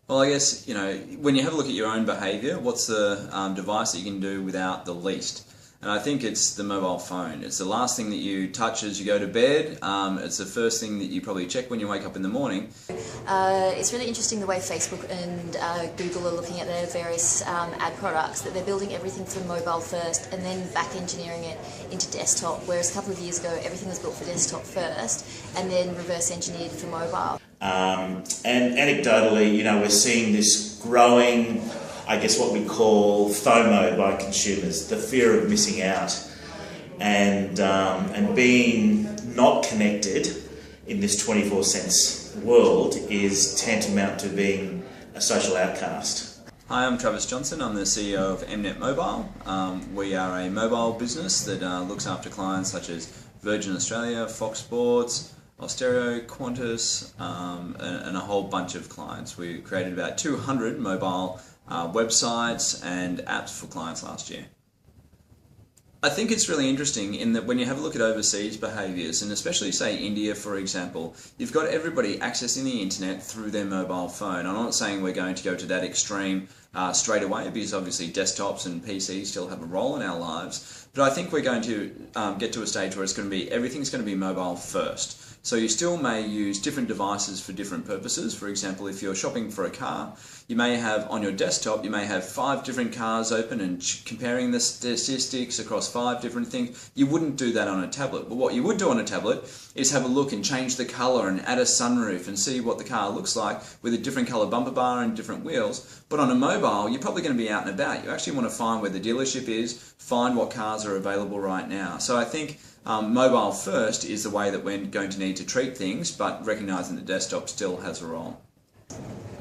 Well, I guess, when you have a look at your own behaviour, what's the device that you can do without the least? And I think it's the mobile phone. It's the last thing that you touch as you go to bed. It's the first thing that you probably check when you wake up in the morning. It's really interesting the way Facebook and Google are looking at their various ad products, that they're building everything for mobile first and then back engineering it into desktop, whereas a couple of years ago everything was built for desktop first and then reverse engineered for mobile. And anecdotally, we're seeing this growing, I guess what we call FOMO by consumers, the fear of missing out, and being not connected in this 24 cents world is tantamount to being a social outcast. Hi, I'm Travis Johnson. I'm the CEO of Mnet Mobile. We are a mobile business that looks after clients such as Virgin Australia, Fox Sports, Austereo, Qantas, and a whole bunch of clients. We created about 200 mobile websites and apps for clients last year. I think it's really interesting in that when you have a look at overseas behaviours, and especially say India for example, you've got everybody accessing the internet through their mobile phone. I'm not saying we're going to go to that extreme straight away, because obviously desktops and PCs still have a role in our lives, but I think we're going to get to a stage where it's going to be, everything's going to be mobile first. So you still may use different devices for different purposes. For example, if you're shopping for a car, you may have on your desktop, you may have 5 different cars open and comparing the statistics across 5 different things. You wouldn't do that on a tablet. But what you would do on a tablet is have a look and change the colour and add a sunroof and see what the car looks like with a different colour bumper bar and different wheels. But on a mobile, you're probably going to be out and about. You actually want to find where the dealership is, find what cars are available right now. So I think mobile first is the way that we're going to need to treat things, but recognising that desktop still has a role.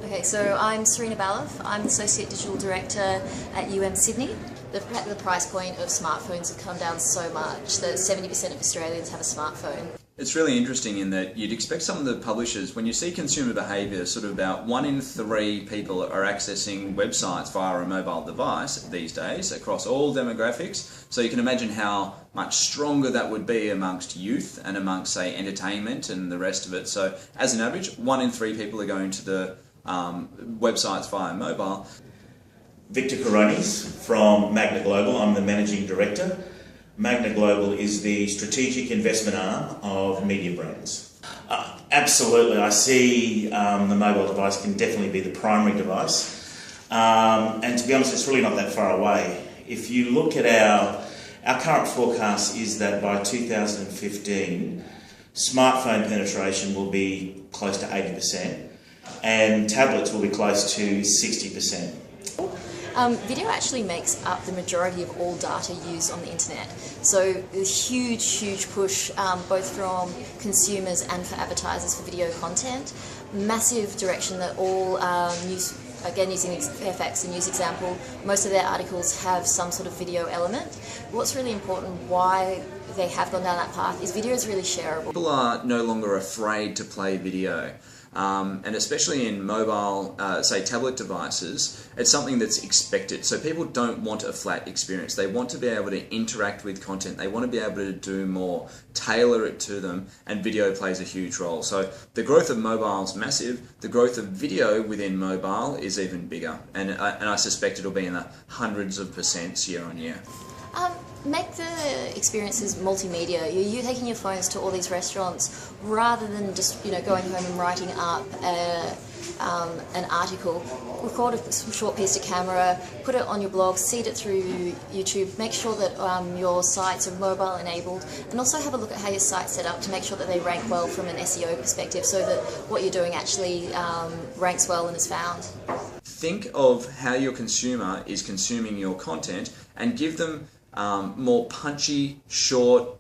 Okay, so I'm Serena Balloff. I'm the Associate Digital Director at Sydney. The price point of smartphones have come down so much that 70% of Australians have a smartphone. It's really interesting in that you'd expect some of the publishers, when you see consumer behaviour, sort of about 1 in 3 people are accessing websites via a mobile device these days across all demographics. So you can imagine how much stronger that would be amongst youth and amongst, say, entertainment and the rest of it. So as an average, 1 in 3 people are going to the websites via mobile. Victor Coronis from Magna Global. I'm the Managing Director. Magna Global is the strategic investment arm of media brands. Absolutely, I see the mobile device can definitely be the primary device. And to be honest, it's really not that far away. If you look at our current forecast is that by 2015, smartphone penetration will be close to 80%, and tablets will be close to 60%. Video actually makes up the majority of all data used on the internet. So there's huge push both from consumers and for advertisers for video content. Massive direction that all news, again using Fairfax, a news example, most of their articles have some sort of video element. What's really important, why they have gone down that path, is video is really shareable. People are no longer afraid to play video. And especially in mobile, say tablet devices, it's something that's expected. So people don't want a flat experience. They want to be able to interact with content. They want to be able to do more, tailor it to them, and video plays a huge role. So the growth of mobile is massive. The growth of video within mobile is even bigger. And I suspect it'll be in the hundreds of % year on year. Make the experiences multimedia. You're taking your phones to all these restaurants rather than just going home and writing up an article. Record a short piece to camera, put it on your blog, seed it through YouTube. Make sure that your sites are mobile enabled, and also have a look at how your site's set up to make sure that they rank well from an SEO perspective, so that what you're doing actually ranks well and is found. Think of how your consumer is consuming your content and give them more punchy, short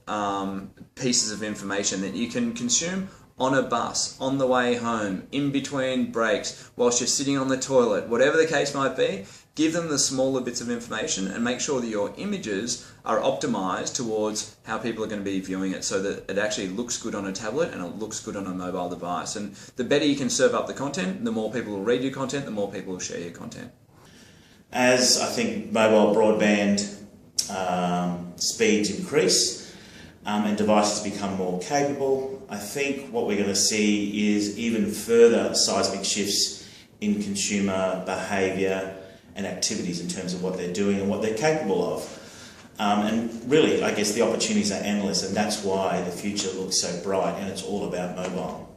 pieces of information that you can consume on a bus, on the way home, in between breaks, whilst you're sitting on the toilet, whatever the case might be. Give them the smaller bits of information and make sure that your images are optimized towards how people are going to be viewing it, so that it actually looks good on a tablet and it looks good on a mobile device. And the better you can serve up the content, the more people will read your content, the more people will share your content. As I think mobile broadband speeds increase and devices become more capable, I think what we're going to see is even further seismic shifts in consumer behaviour and activities in terms of what they're doing and what they're capable of. And really, I guess the opportunities are endless, and that's why the future looks so bright, and it's all about mobile.